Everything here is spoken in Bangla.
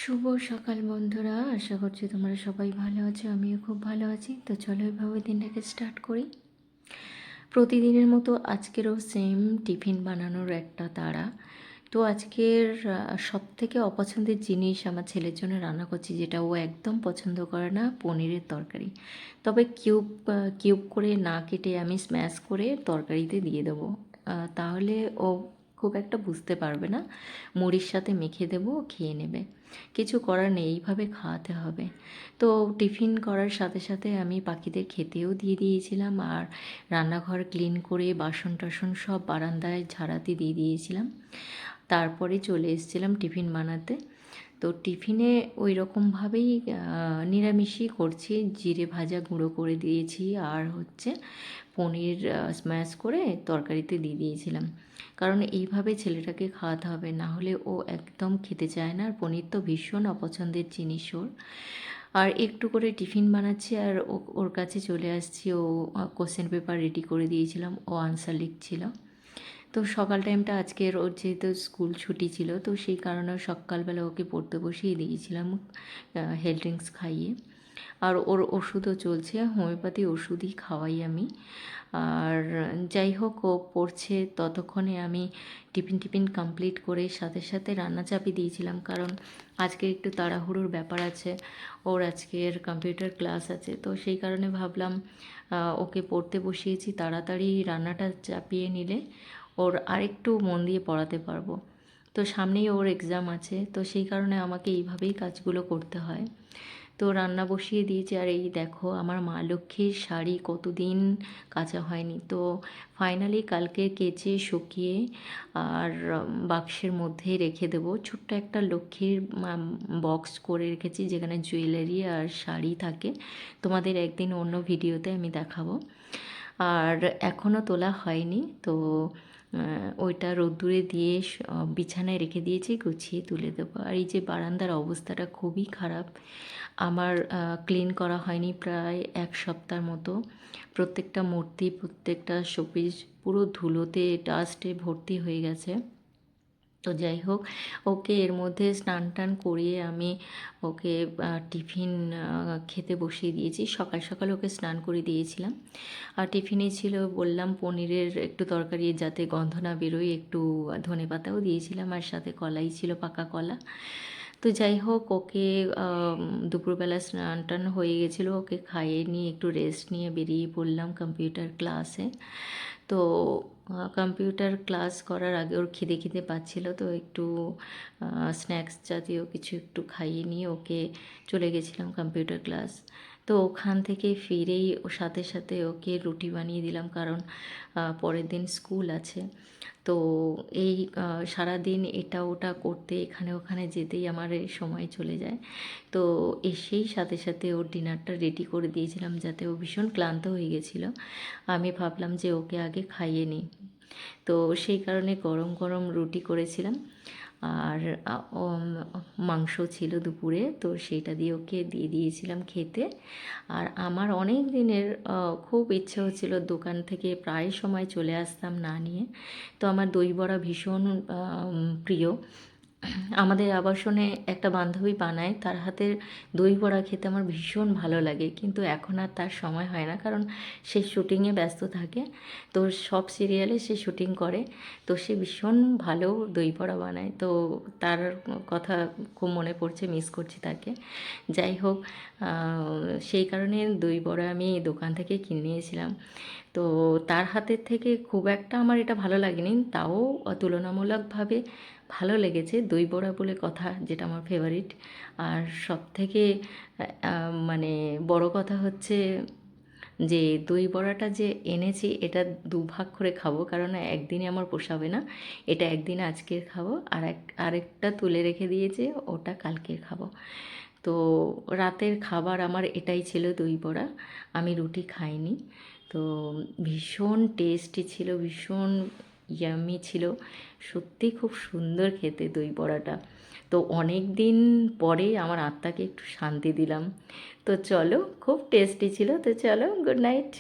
শুভ সকাল বন্ধুরা, আশা করছি তোমরা সবাই ভালো আছো। আমিও খুব ভালো আছি। তো চলো এভাবে দিনটাকে স্টার্ট করি। প্রতিদিনের মতো আজকেরও সেম টিফিন বানানোর একটা তাড়া। তো আজকের সব থেকে অপছন্দের জিনিস আমার ছেলের জন্য রান্না করছি, যেটা ও একদম পছন্দ করে না, পনিরের তরকারি। তবে কিউব কিউব করে না কেটে আমি স্ম্যাশ করে তরকারিতে দিয়ে দেবো। তাহলে ও খুব একটা বুঝতে পারবে না। মুড়ির সাথে মেখে দেবো, খেয়ে নেবে। কিছু করার নেই, এইভাবে খাওয়াতে হবে। তো টিফিন করার সাথে সাথে আমি পাখিদের খেতেও দিয়ে দিয়েছিলাম, আর রান্নাঘর ক্লিন করে বাসন টাসন সব বারান্দায় ঝাড়াতে দিয়ে দিয়েছিলাম। তারপরে চলে এসেছিলাম টিফিন বানাতে। তো টিফিনে ওই রকমভাবেই নিরামিষই করছি। জিরে ভাজা গুঁড়ো করে দিয়েছি, আর হচ্ছে পনির স্ম্যাশ করে তরকারিতে দিয়ে দিয়েছিলাম। কারণ এইভাবে ছেলেটাকে খাওয়াতে হবে, না হলে ও একদম খেতে চায় না। আর পনির তো ভীষণ অপছন্দের জিনিস ওর। আর একটু করে টিফিন বানাচ্ছি, আর ওর কাছে চলে আসছি। ও কোশ্চেন পেপার রেডি করে দিয়েছিলাম, ও আনসার লিখছিল। তো সকাল টাইমটা আজকের ওর যেহেতু স্কুল ছুটি ছিল, তো সেই কারণে সকালবেলা ওকে পড়তে বসিয়ে দিয়েছিলাম হেলথ ড্রিঙ্কস খাইয়ে। আর ওর ওষুধও চলছে, হোমিওপ্যাথি ওষুধই খাওয়াই আমি। আর যাই হোক, ও পড়ছে ততক্ষণে আমি টিফিন কমপ্লিট করে সাথে সাথে রান্না চাপিয়ে দিয়েছিলাম, কারণ আজকে একটু তাড়াহুড়োর ব্যাপার আছে। ওর আজকের কম্পিউটার ক্লাস আছে, তো সেই কারণে ভাবলাম ওকে পড়তে বসিয়েছি, তাড়াতাড়ি রান্নাটা চাপিয়ে নিলে ওর আরেকটু মন দিয়ে পড়াতে পারবো। তো সামনেই ওর এক্সাম আছে, তো সেই কারণে আমাকে এইভাবেই কাজগুলো করতে হয়। তো রান্না বসিয়ে দিয়েছি। আর এই দেখো, আমার মা লক্ষ্মীর শাড়ি কতদিন কাচা হয়নি, তো ফাইনালি কালকে কেচে শুকিয়ে আর বাক্সের মধ্যে রেখে দেবো। ছোট্ট একটা লক্ষ্মীর বক্স করে রেখেছি, যেখানে জুয়েলারি আর শাড়ি থাকে। তোমাদের একদিন অন্য ভিডিওতে আমি দেখাবো। আর এখনও তোলা হয়নি, তো ওইটা রোদ্দুরে দিয়ে বিছানায় রেখে দিয়েছি, গুছিয়ে তুলে দেবো। আর এই যে বারান্দার অবস্থাটা খুবই খারাপ, আমার ক্লিন করা হয়নি প্রায় এক সপ্তাহ মতো। প্রত্যেকটা মূর্তি, প্রত্যেকটা শোপিস পুরো ধুলোতে, ডাস্টে ভর্তি হয়ে গেছে। তো যাই হোক, ওকে এর মধ্যে স্নান টান করিয়ে আমি ওকে টিফিন খেতে বসিয়ে দিয়েছি। সকাল সকাল ওকে স্নান করে দিয়েছিলাম। আর টিফিনে ছিল বললাম পনিরের একটু তরকারি, যাতে গন্ধ না বেরোয়, একটু ধনেপাতাও দিয়েছিলাম, আর সাথে কলাই ছিল, পাকা কলা। তো যাই হোক, ওকে দুপুরবেলা স্নান টান হয়ে গেছিলো, ওকে খাইয়ে নিয়ে একটু রেস্ট নিয়ে বেরিয়ে পড়লাম কম্পিউটার ক্লাসে। তো কম্পিউটার ক্লাস করার আগে ওর খিদে খিদে পাচ্ছিলো, তো একটু স্ন্যাক্স জাতীয় কিছু একটু খাইয়ে নিয়ে ওকে চলে গেছিলাম কম্পিউটার ক্লাস। তো ওখান থেকে ফিরেই ওর সাথে সাথে ওকে রুটি বানিয়ে দিলাম, কারণ পরের দিন স্কুল আছে। তো এই সারাদিন এটা ওটা করতে, এখানে ওখানে যেতেই আমার এই সময় চলে যায়। তো এসেই সাথে সাথে ওর ডিনারটা রেডি করে দিয়েছিলাম, যাতে ও ভীষণ ক্লান্ত হয়ে গেছিলো। আমি ভাবলাম যে ওকে আগে খাইয়ে নিই, তো সেই কারণে গরম গরম রুটি করেছিলাম। আর মাংস ছিল দুপুরে, তো সেইটা দিয়ে ওকে দিয়ে দিয়েছিলাম খেতে। আর আমার অনেক দিনের খুব ইচ্ছে হচ্ছিল, দোকান থেকে প্রায় সময় চলে আসতাম না নিয়ে। তো আমার দই বড়া ভীষণ প্রিয়। আমাদের আবাসনে একটা বান্ধবী বানায়, তার হাতের দই বড়া খেতে আমার ভীষণ ভালো লাগে, কিন্তু এখন আর তার সময় হয় না, কারণ সে শুটিংয়ে ব্যস্ত থাকে। তো সব সিরিয়ালে সে শুটিং করে, তো সে ভীষণ ভালো দই বড়া বানায়। তো তার কথা খুব মনে পড়ছে, মিস করছি তাকে। যাই হোক, সেই কারণে দই বড়া আমি দোকান থেকে কিনে নিয়েছিলাম। তো তার হাতের থেকে খুব একটা আমার এটা ভালো লাগেনি, তাও তুলনামূলকভাবে ভালো লেগেছে। দই বড়া বলে কথা, যেটা আমার ফেভারিট। আর সব থেকে মানে বড় কথা হচ্ছে যে দই বড়াটা যে এনেছি, এটা দুভাগ করে খাবো, কারণ একদিনে আমার পোষাবে না। এটা একদিন আজকের খাবো, আর আরেকটা তুলে রেখে দিয়েছে, ওটা কালকের খাবো। তো রাতের খাবার আমার এটাই ছিল, দই বড়া। আমি রুটি খাইনি। তো ভীষণ টেস্টি ছিল, ভীষণ ইয়ামি ছিল, সত্যি খুব সুন্দর খেতে দই বড়াটা। তো অনেক দিন পরে আমার আত্মাকে একটু শান্তি দিলাম। তো চলো, খুব টেস্টি ছিল। তো চলো, গুড নাইট।